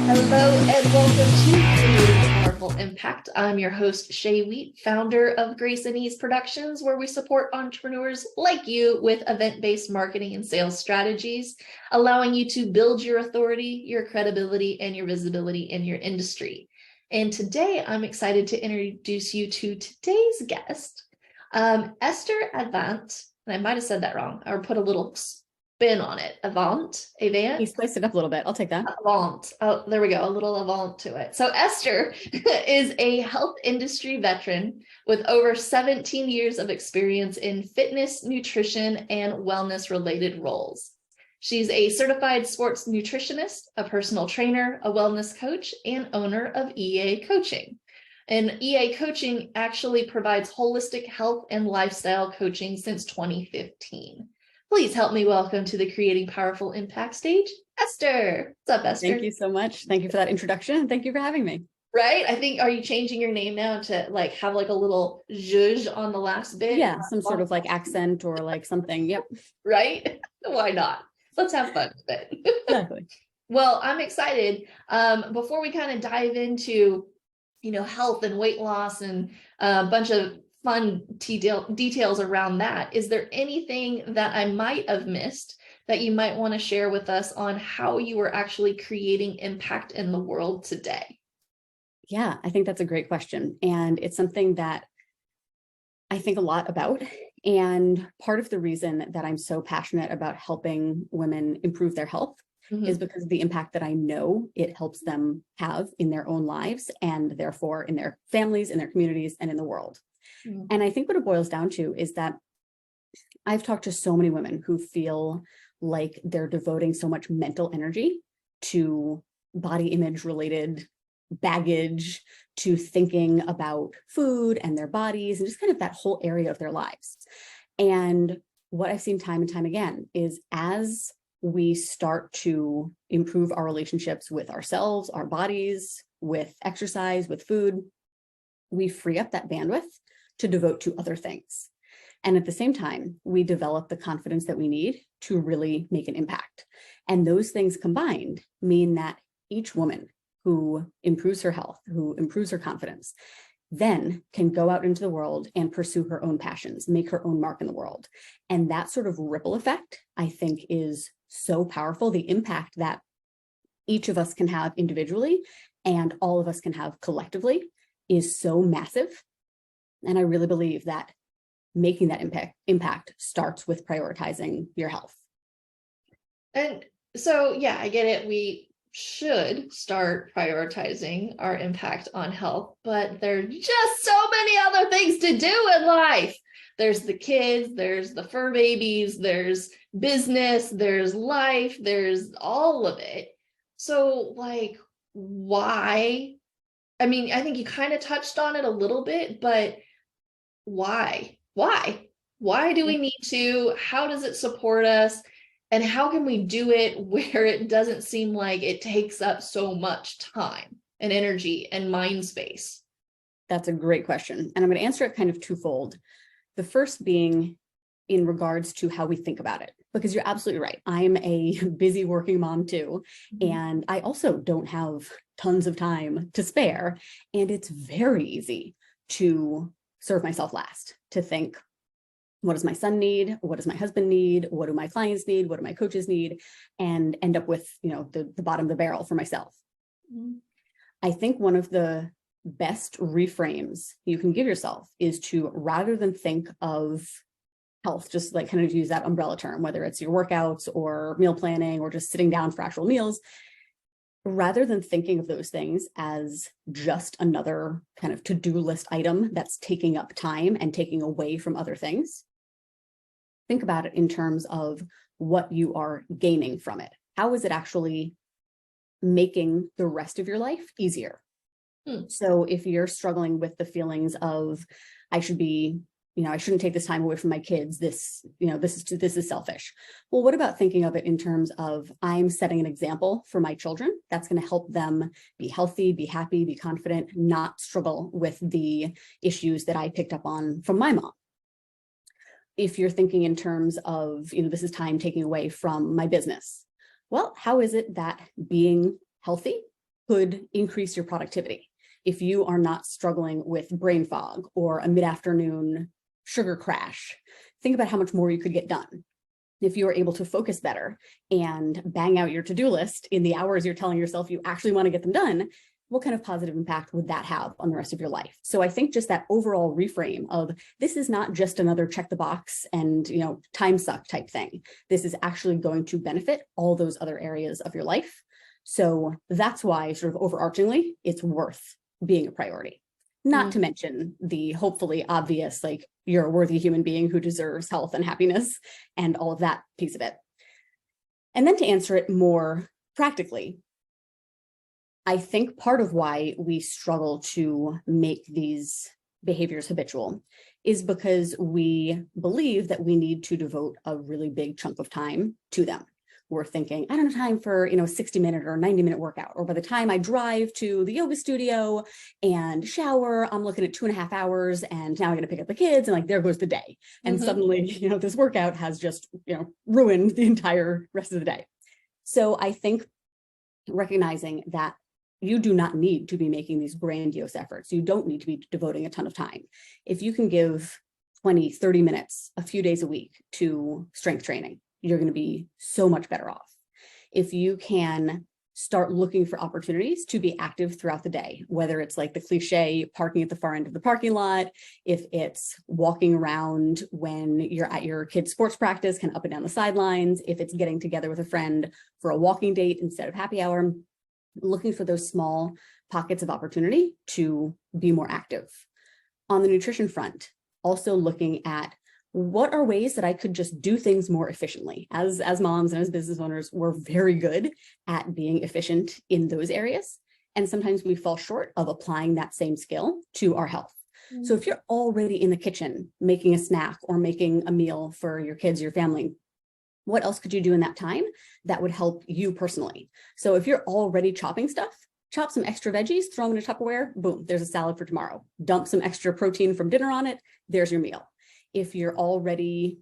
Hello and welcome to Creating a Powerful Impact. I'm your host, Shay, founder of Grace and Ease Productions, where we support entrepreneurs like you with event-based marketing and sales strategies, allowing you to build your authority, your credibility, and your visibility in your industry. And today, I'm excited to introduce you to today's guest, Esther Avant. And I might have said that wrong, or put a little spin on it. Avant. You spiced it up a little bit. I'll take that. Avant. Oh, there we go. A little avant to it. So Esther is a health industry veteran with over 17 years of experience in fitness, nutrition, and wellness related roles. She's a certified sports nutritionist, a personal trainer, a wellness coach, and owner of EA Coaching. And EA Coaching actually provides holistic health and lifestyle coaching since 2015. Please help me welcome to the Creating Powerful Impact stage, Esther. What's up, Esther? Thank you so much. Thank you for that introduction. Thank you for having me. Right? I think, are you changing your name now to like have like a little zhuzh on the last bit? Yeah, some sort of like accent or like something. Yep. Right? Why not? Let's have fun with it. Exactly. Well, I'm excited. Before we kind of dive into, health and weight loss and a bunch of fun details around that, is there anything that I might have missed that you might want to share with us on how you are actually creating impact in the world today? Yeah, I think that's a great question. And it's something that I think a lot about. And part of the reason that I'm so passionate about helping women improve their health is because of the impact that I know it helps them have in their own lives and therefore in their families, in their communities, and in the world. And I think what it boils down to is that I've talked to so many women who feel like they're devoting so much mental energy to body image related baggage, to thinking about food and their bodies and just kind of that whole area of their lives. And what I've seen time and time again is as we start to improve our relationships with ourselves, our bodies, with exercise, with food, we free up that bandwidth to devote to other things. And at the same time, we develop the confidence that we need to really make an impact. And those things combined mean that each woman who improves her health, who improves her confidence, then can go out into the world and pursue her own passions, make her own mark in the world. And that sort of ripple effect, I think, is so powerful. The impact that each of us can have individually and all of us can have collectively is so massive. And I really believe that making that impact starts with prioritizing your health. And so, yeah, I get it. We should start prioritizing our impact on health, but there are just so many other things to do in life. There's the kids, there's the fur babies, there's business, there's life, there's all of it. So like, why? I mean, I think you kind of touched on it a little bit, but why? Why do we need to? How does it support us? And how can we do it where it doesn't seem like it takes up so much time and energy and mind space? That's a great question. And I'm going to answer it kind of twofold. The first being in regards to how we think about it, because you're absolutely right. I'm a busy working mom too. And I also don't have tons of time to spare. And it's very easy to serve myself last, to think, what does my son need? What does my husband need? What do my clients need? What do my coaches need? And end up with, the bottom of the barrel for myself. I think one of the best reframes you can give yourself is to, rather than think of health, just like kind of use that umbrella term, whether it's your workouts or meal planning or just sitting down for actual meals, rather than thinking of those things as just another kind of to-do list item that's taking up time and taking away from other things, think about it in terms of what you are gaining from it. How is it actually making the rest of your life easier? So if you're struggling with the feelings of, I shouldn't take this time away from my kids, this is selfish. Well, what about thinking of it in terms of, I'm setting an example for my children that's going to help them be healthy, be happy, be confident, not struggle with the issues that I picked up on from my mom. If you're thinking in terms of, this is time taking away from my business, well, how is it that being healthy could increase your productivity. If you are not struggling with brain fog or a mid-afternoon sugar crash, think about how much more you could get done. If you are able to focus better and bang out your to-do list in the hours you're telling yourself you actually want to get them done, what kind of positive impact would that have on the rest of your life? So I think just that overall reframe of this is not just another check the box and, time suck type thing. This is actually going to benefit all those other areas of your life. So that's why sort of overarchingly, it's worth being a priority. Not to mention the hopefully obvious, like you're a worthy human being who deserves health and happiness and all of that piece of it. And then to answer it more practically, I think part of why we struggle to make these behaviors habitual is because we believe that we need to devote a really big chunk of time to them. We're thinking, I don't have time for, a 60-minute or 90-minute workout. Or by the time I drive to the yoga studio and shower, I'm looking at 2.5 hours and now I'm going to pick up the kids and there goes the day. And suddenly, this workout has just, ruined the entire rest of the day. So I think recognizing that you do not need to be making these grandiose efforts. You don't need to be devoting a ton of time. If you can give 20, 30 minutes a few days a week to strength training, you're going to be so much better off. If you can start looking for opportunities to be active throughout the day, whether it's like the cliche parking at the far end of the parking lot, if it's walking around when you're at your kid's sports practice, kind of up and down the sidelines, if it's getting together with a friend for a walking date instead of happy hour, looking for those small pockets of opportunity to be more active. On the nutrition front, also looking at what are ways that I could just do things more efficiently. As moms and as business owners, we're very good at being efficient in those areas. And sometimes we fall short of applying that same skill to our health. So if you're already in the kitchen making a snack or making a meal for your kids, your family, what else could you do in that time that would help you personally? So if you're already chopping stuff, chop some extra veggies, throw them in a Tupperware, boom, there's a salad for tomorrow. Dump some extra protein from dinner on it, there's your meal. If you're already,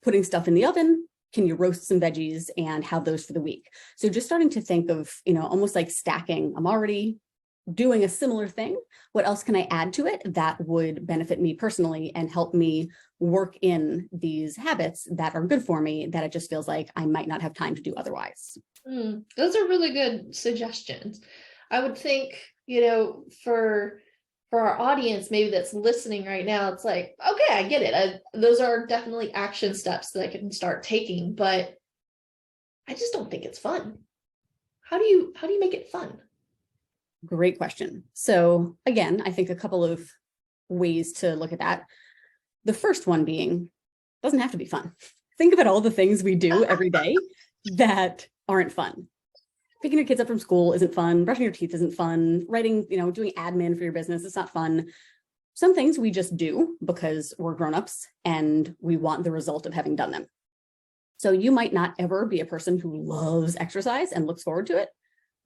putting stuff in the oven, can you roast some veggies and have those for the week? So just starting to think of, almost like stacking. I'm already doing a similar thing. What else can I add to it that would benefit me personally and help me work in these habits that are good for me, that it just feels like I might not have time to do otherwise? Those are really good suggestions. I would think, for our audience, maybe that's listening right now, it's like, okay, I get it. Those are definitely action steps that I can start taking, but I just don't think it's fun. How do you make it fun? Great question. So again, I think a couple of ways to look at that. The first one being, doesn't have to be fun. Think about all the things we do every day that aren't fun. Picking your kids up from school isn't fun. Brushing your teeth isn't fun. Writing, doing admin for your business, it's not fun. Some things we just do because we're grownups and we want the result of having done them. So you might not ever be a person who loves exercise and looks forward to it,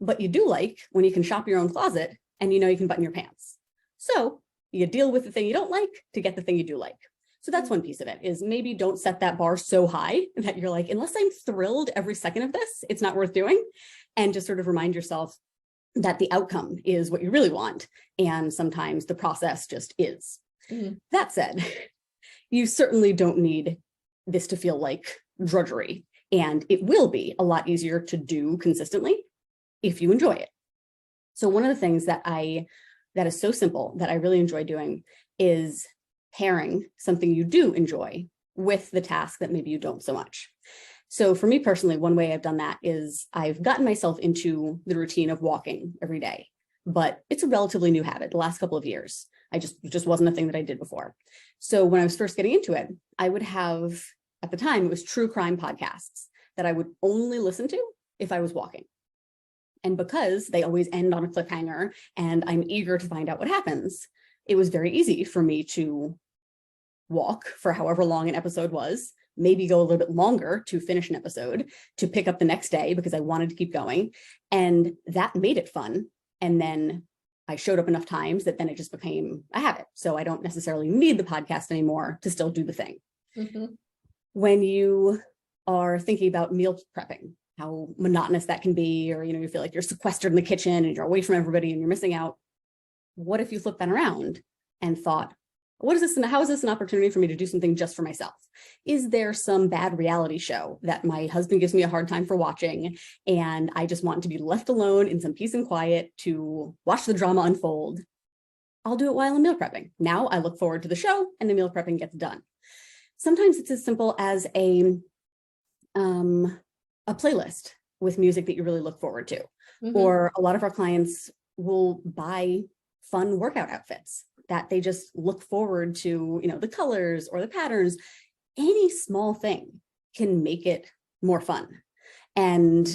but you do like when you can shop your own closet and you can button your pants. So you deal with the thing you don't like to get the thing you do like. So that's one piece of it, is maybe don't set that bar so high that you're like, unless I'm thrilled every second of this, it's not worth doing. And just sort of remind yourself that the outcome is what you really want. And sometimes the process just is. That said, you certainly don't need this to feel like drudgery. And it will be a lot easier to do consistently if you enjoy it. So one of the things that is so simple that I really enjoy doing is pairing something you do enjoy with the task that maybe you don't so much. So for me personally, one way I've done that is I've gotten myself into the routine of walking every day, but it's a relatively new habit the last couple of years. It just wasn't a thing that I did before. So when I was first getting into it, I would have, at the time, it was true crime podcasts that I would only listen to if I was walking. And because they always end on a cliffhanger and I'm eager to find out what happens, it was very easy for me to walk for however long an episode was, maybe go a little bit longer to finish an episode, to pick up the next day because I wanted to keep going. And that made it fun. And then I showed up enough times that then it just became a habit. So I don't necessarily need the podcast anymore to still do the thing. When you are thinking about meal prepping, how monotonous that can be, or, you feel like you're sequestered in the kitchen and you're away from everybody and you're missing out. What if you flip that around and thought, what is this? And how is this an opportunity for me to do something just for myself? Is there some bad reality show that my husband gives me a hard time for watching, and I just want to be left alone in some peace and quiet to watch the drama unfold? I'll do it while I'm meal prepping. Now I look forward to the show and the meal prepping gets done. Sometimes it's as simple as a playlist with music that you really look forward to. Mm-hmm. Or a lot of our clients will buy fun workout outfits that they just look forward to, the colors or the patterns. Any small thing can make it more fun. And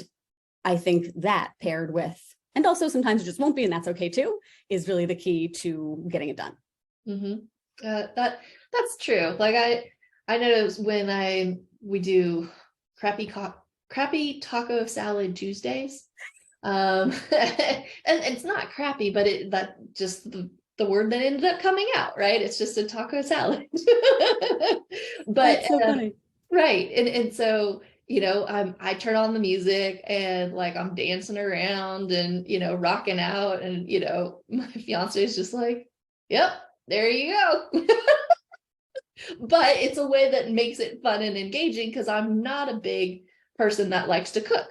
I think that paired with, and also sometimes it just won't be, and that's okay too, is really the key to getting it done. Mm-hmm. That's true. Like I notice when we do crappy taco salad Tuesdays. And it's not crappy, but that just the word that ended up coming out, right? It's just a taco salad. But that's so funny. Right. And so, I turn on the music and like I'm dancing around and, rocking out, and, my fiance is just like, yep, there you go. But it's a way that makes it fun and engaging, because I'm not a big person that likes to cook.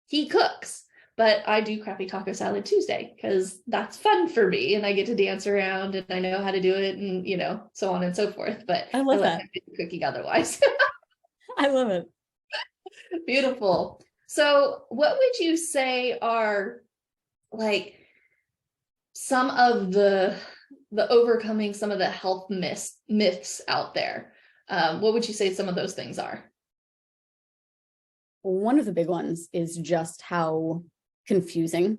He cooks, but I do crappy taco salad Tuesday because that's fun for me, and I get to dance around and I know how to do it, and so on and so forth. But I love that cooking otherwise. I love it. Beautiful. So what would you say are like some of the overcoming some of the health myths out there? What would you say some of those things are? One of the big ones is just how confusing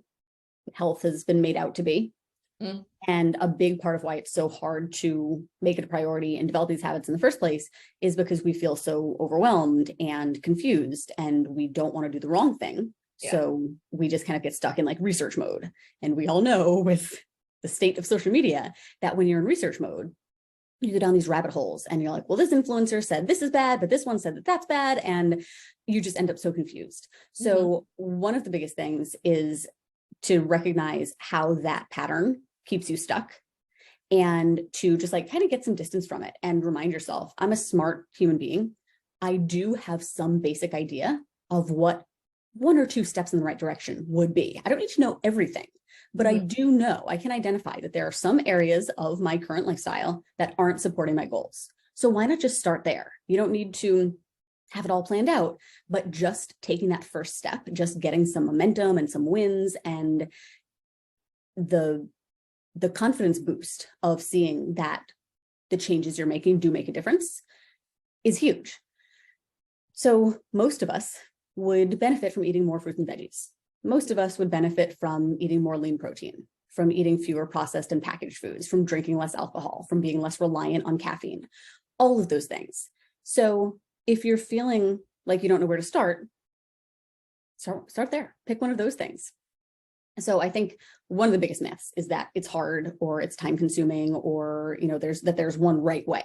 health has been made out to be. Mm. And a big part of why it's so hard to make it a priority and develop these habits in the first place is because we feel so overwhelmed and confused, and we don't want to do the wrong thing. Yeah. So we just kind of get stuck in like research mode. And we all know with the state of social media that when you're in research mode, you go down these rabbit holes and you're like, well, this influencer said this is bad, but this one said that that's bad. And you just end up so confused. So one of the biggest things is to recognize how that pattern keeps you stuck, and to just like kind of get some distance from it and remind yourself, I'm a smart human being. I do have some basic idea of what 1 or 2 steps in the right direction would be. I don't need to know everything, but I do know, I can identify that there are some areas of my current lifestyle that aren't supporting my goals. So why not just start there? You don't need to have it all planned out, but just taking that first step, just getting some momentum and some wins, and the confidence boost of seeing that the changes you're making do make a difference is huge. So most of us would benefit from eating more fruits and veggies. Most of us would benefit from eating more lean protein, from eating fewer processed and packaged foods, from drinking less alcohol, from being less reliant on caffeine, all of those things. So if you're feeling like you don't know where to start there, pick one of those things. So I think one of the biggest myths is that it's hard or it's time consuming, or, there's one right way.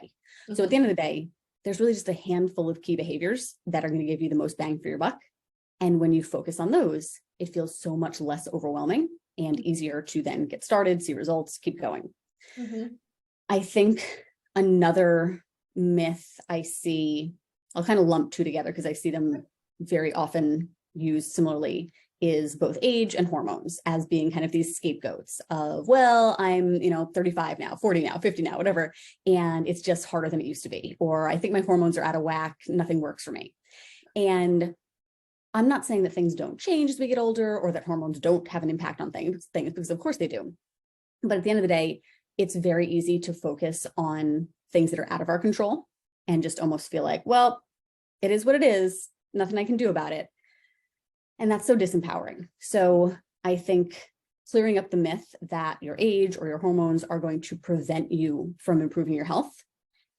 Mm-hmm. So at the end of the day, there's really just a handful of key behaviors that are going to give you the most bang for your buck. And when you focus on those, it feels so much less overwhelming and easier to then get started, see results, keep going. Mm-hmm. I think another myth I see, I'll kind of lump 2 together because I see them very often used similarly, is both age and hormones as being kind of these scapegoats of, well, I'm, 35 now, 40 now, 50 now, whatever. And it's just harder than it used to be. Or I think my hormones are out of whack. Nothing works for me. And I'm not saying that things don't change as we get older, or that hormones don't have an impact on things, because of course they do. But at the end of the day, it's very easy to focus on things that are out of our control and just almost feel like, well, it is what it is. Nothing I can do about it. And that's so disempowering. So I think clearing up the myth that your age or your hormones are going to prevent you from improving your health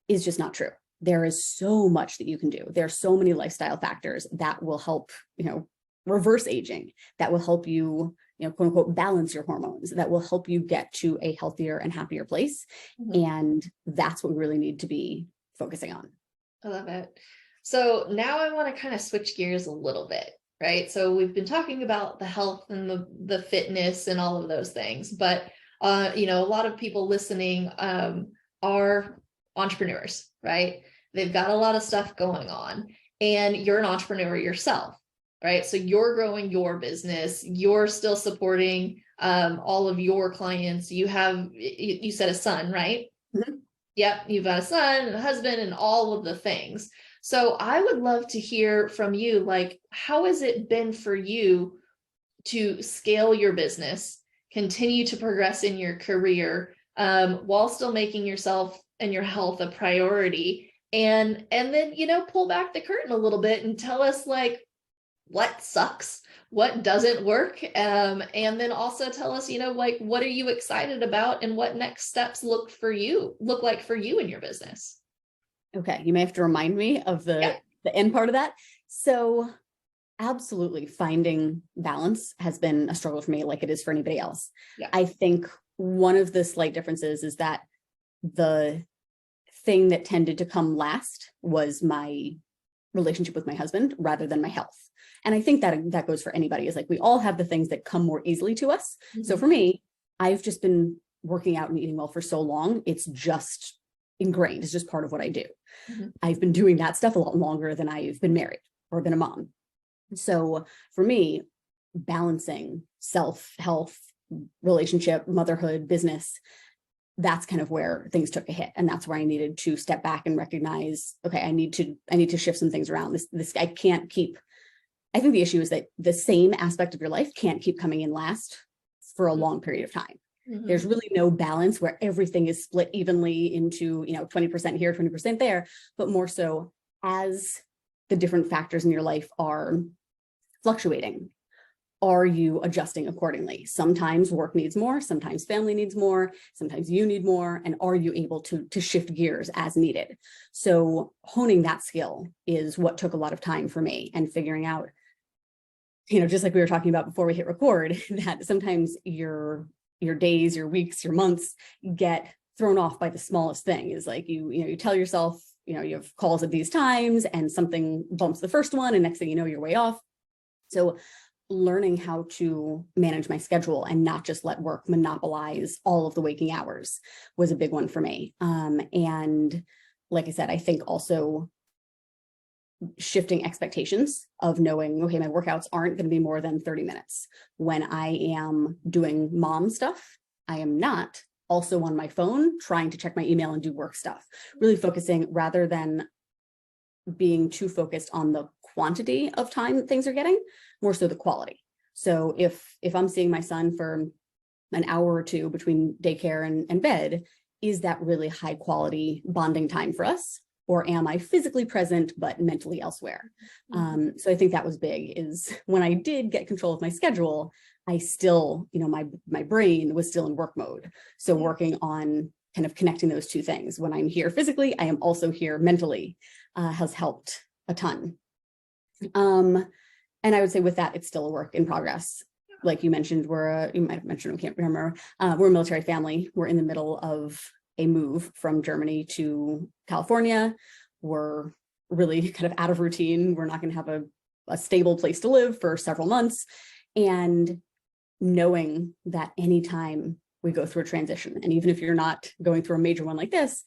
is just not true. There is so much that you can do. There are so many lifestyle factors that will help, reverse aging, that will help you, quote unquote, balance your hormones, that will help you get to a healthier and happier place. Mm-hmm. And that's what we really need to be focusing on. I love it. So now I want to kind of switch gears a little bit. right? So we've been talking about the health and the fitness and all of those things, but you know, a lot of people listening are entrepreneurs, right? They've got a lot of stuff going on, and you're an entrepreneur yourself, right? So you're growing your business, you're still supporting all of your clients. You have, you said a son, right? Mm-hmm. Yep, you've got a son and a husband and all of the things. So I would love to hear from you, like, how has it been for you to scale your business, continue to progress in your career, while still making yourself and your health a priority? And then, you know, pull back the curtain a little bit and tell us, like, what sucks, what doesn't work, and then also tell us, you know, like, what are you excited about and what next steps look like for you in your business. Okay, you may have to remind me of the end part of that. So absolutely, finding balance has been a struggle for me, like it is for anybody else. Yeah. I think one of the slight differences is that the thing that tended to come last was my relationship with my husband rather than my health. And I think that goes for anybody, is like, we all have the things that come more easily to us. Mm-hmm. So for me, I've just been working out and eating well for so long. It's just ingrained. It's just part of what I do. Mm-hmm. I've been doing that stuff a lot longer than I've been married or been a mom. So for me, balancing self, health, relationship, motherhood, business, that's kind of where things took a hit. And that's where I needed to step back and recognize, okay, I need to shift some things around. This I can't keep. I think the issue is that the same aspect of your life can't keep coming in last for a long period of time. Mm-hmm. There's really no balance where everything is split evenly into, you know, 20% here, 20% there, but more so as the different factors in your life are fluctuating. Are you adjusting accordingly? Sometimes work needs more, sometimes family needs more, sometimes you need more, and are you able to shift gears as needed? So honing that skill is what took a lot of time for me, and figuring out, you know, just like we were talking about before we hit record, that sometimes your days, your weeks, your months get thrown off by the smallest thing. Is like you tell yourself, you know, you have calls at these times and something bumps the first one, and next thing you know, you're way off. So learning how to manage my schedule and not just let work monopolize all of the waking hours was a big one for me. And like I said, I think also shifting expectations of knowing, okay, my workouts aren't going to be more than 30 minutes. When I am doing mom stuff, I am not also on my phone trying to check my email and do work stuff, really focusing rather than being too focused on the quantity of time that things are getting, more so the quality. So if I'm seeing my son for an hour or two between daycare and bed, is that really high quality bonding time for us? Or am I physically present but mentally elsewhere? Mm-hmm. So I think that was big, is when I did get control of my schedule, I still, you know, my brain was still in work mode. So working on kind of connecting those two things. When I'm here physically, I am also here mentally, has helped a ton. And I would say with that, it's still a work in progress. Like you mentioned, you might have mentioned, I can't remember, we're a military family. We're in the middle of a move from Germany to California. We're really kind of out of routine. We're not going to have a stable place to live for several months. And knowing that anytime we go through a transition, and even if you're not going through a major one like this,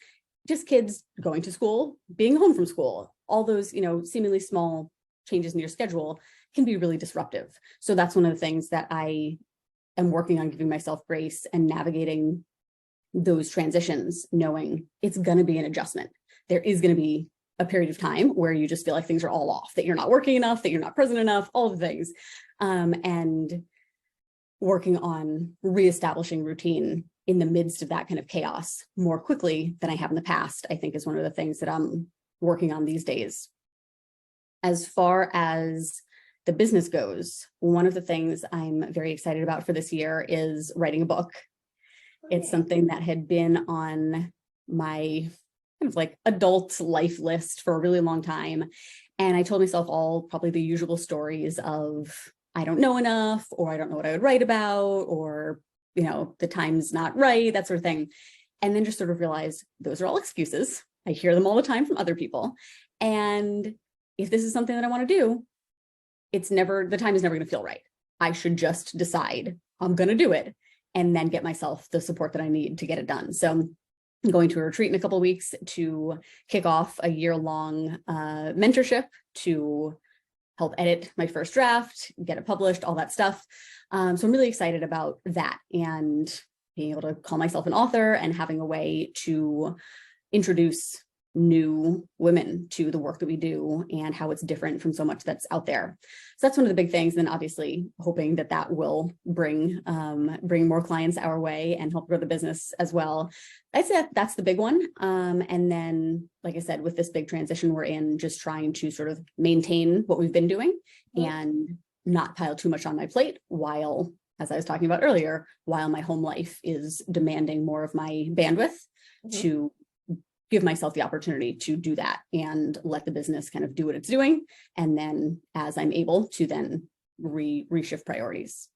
just kids going to school, being home from school, all those, you know, seemingly small changes in your schedule can be really disruptive. So that's one of the things that I am working on, giving myself grace and navigating those transitions, knowing it's going to be an adjustment. There is going to be a period of time where you just feel like things are all off, that you're not working enough, that you're not present enough, all the things. And working on reestablishing routine in the midst of that kind of chaos more quickly than I have in the past, I think is one of the things that I'm working on these days. As far as the business goes, one of the things I'm very excited about for this year is writing a book. It's something that had been on my kind of like adult life list for a really long time. And I told myself all probably the usual stories of, I don't know enough, or I don't know what I would write about, or, you know, the time's not right, that sort of thing. And then just sort of realized those are all excuses. I hear them all the time from other people. And if this is something that I want to do, the time is never going to feel right. I should just decide I'm going to do it and then get myself the support that I need to get it done. So I'm going to a retreat in a couple of weeks to kick off a year-long mentorship to help edit my first draft, get it published, all that stuff. So I'm really excited about that and being able to call myself an author and having a way to introduce new women to the work that we do and how it's different from so much that's out there. So that's one of the big things. And then obviously hoping that that will bring more clients our way and help grow the business as well. I'd say that's the big one. And then, like I said, with this big transition we're in, just trying to sort of maintain what we've been doing and not pile too much on my plate while, as I was talking about earlier, while my home life is demanding more of my bandwidth to give myself the opportunity to do that and let the business kind of do what it's doing. And then as I'm able to then reshift priorities.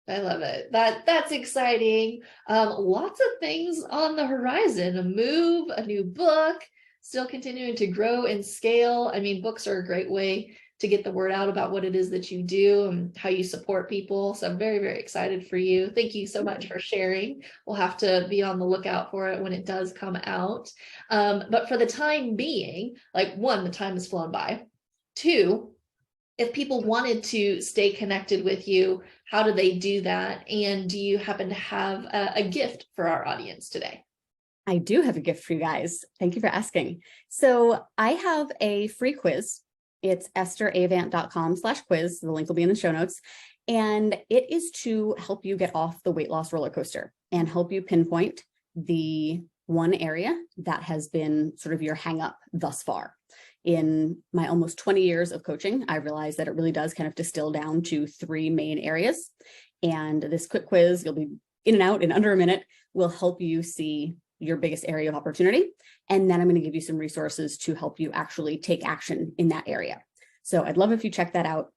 I love it. That's exciting. Lots of things on the horizon, a move, a new book, still continuing to grow and scale. I mean, books are a great way to get the word out about what it is that you do and how you support people. So I'm very, very excited for you. Thank you so much for sharing. We'll have to be on the lookout for it when it does come out. But for the time being, like one, the time has flown by. Two, if people wanted to stay connected with you, how do they do that? And do you happen to have a gift for our audience today? I do have a gift for you guys. Thank you for asking. So I have a free quiz. It's estheravant.com/quiz. The link will be in the show notes. And it is to help you get off the weight loss roller coaster and help you pinpoint the one area that has been sort of your hang up thus far. In my almost 20 years of coaching, I realized that it really does kind of distill down to 3 main areas. And this quick quiz, you'll be in and out in under a minute, will help you see your biggest area of opportunity. And then I'm going to give you some resources to help you actually take action in that area. So I'd love if you check that out.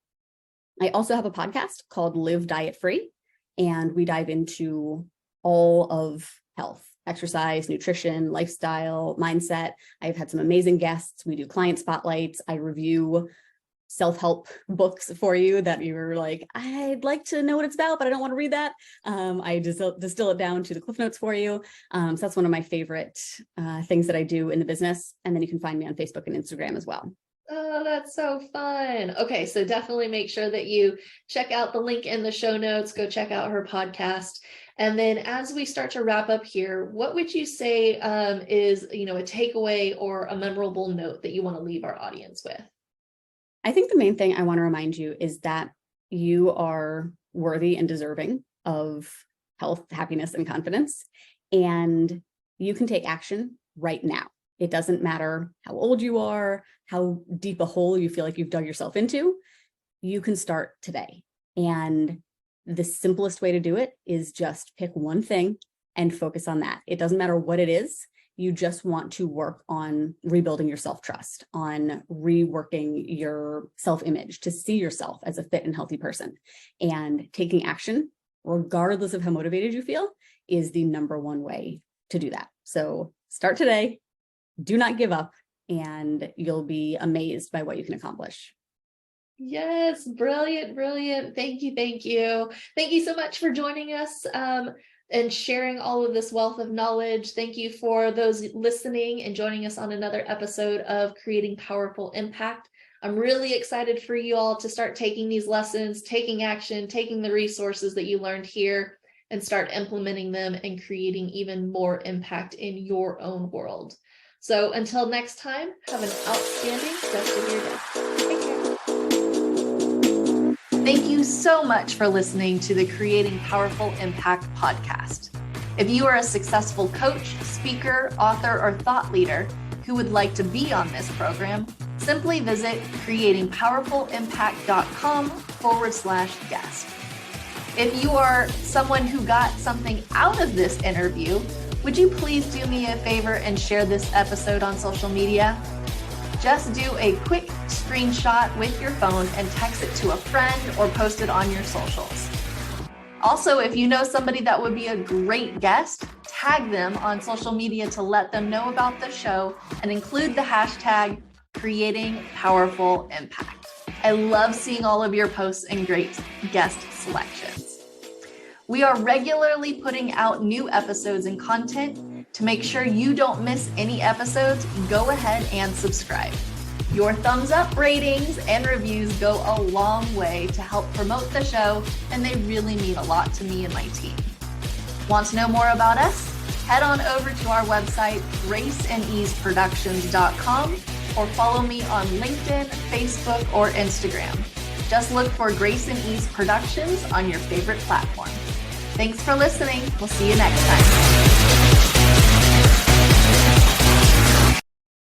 I also have a podcast called Live Diet Free, and we dive into all of health, exercise, nutrition, lifestyle, mindset. I've had some amazing guests. We do client spotlights. I review self-help books for you that you were like, I'd like to know what it's about, but I don't want to read that. I distill it down to the cliff notes for you. So that's one of my favorite things that I do in the business. And then you can find me on Facebook and Instagram as well. Oh, that's so fun. Okay, so definitely make sure that you check out the link in the show notes, go check out her podcast. And then as we start to wrap up here, what would you say is, a takeaway or a memorable note that you want to leave our audience with? I think the main thing I want to remind you is that you are worthy and deserving of health, happiness, and confidence, and you can take action right now. It doesn't matter how old you are, how deep a hole you feel like you've dug yourself into, you can start today. And the simplest way to do it is just pick one thing and focus on that. It doesn't matter what it is. You just want to work on rebuilding your self-trust, on reworking your self-image to see yourself as a fit and healthy person. And taking action, regardless of how motivated you feel, is the number one way to do that. So start today, do not give up, and you'll be amazed by what you can accomplish. Yes, brilliant, brilliant. Thank you, thank you. Thank you so much for joining us. And sharing all of this wealth of knowledge. Thank you for those listening and joining us on another episode of Creating Powerful Impact. I'm really excited for you all to start taking these lessons, taking action, taking the resources that you learned here and start implementing them and creating even more impact in your own world. So until next time, have an outstanding rest of your day. Take care. Thank you so much for listening to the Creating Powerful Impact podcast. If you are a successful coach, speaker, author, or thought leader who would like to be on this program, simply visit creatingpowerfulimpact.com/guest. If you are someone who got something out of this interview, would you please do me a favor and share this episode on social media? Just do a quick screenshot with your phone and text it to a friend or post it on your socials. Also, if you know somebody that would be a great guest, tag them on social media to let them know about the show and include the hashtag Creating Powerful Impact. I love seeing all of your posts and great guest selections. We are regularly putting out new episodes and content. To make sure you don't miss any episodes, go ahead and subscribe. Your thumbs up, ratings, and reviews go a long way to help promote the show, and they really mean a lot to me and my team. Want to know more about us? Head on over to our website, graceandeaseproductions.com, or follow me on LinkedIn, Facebook, or Instagram. Just look for Grace and Ease Productions on your favorite platform. Thanks for listening. We'll see you next time.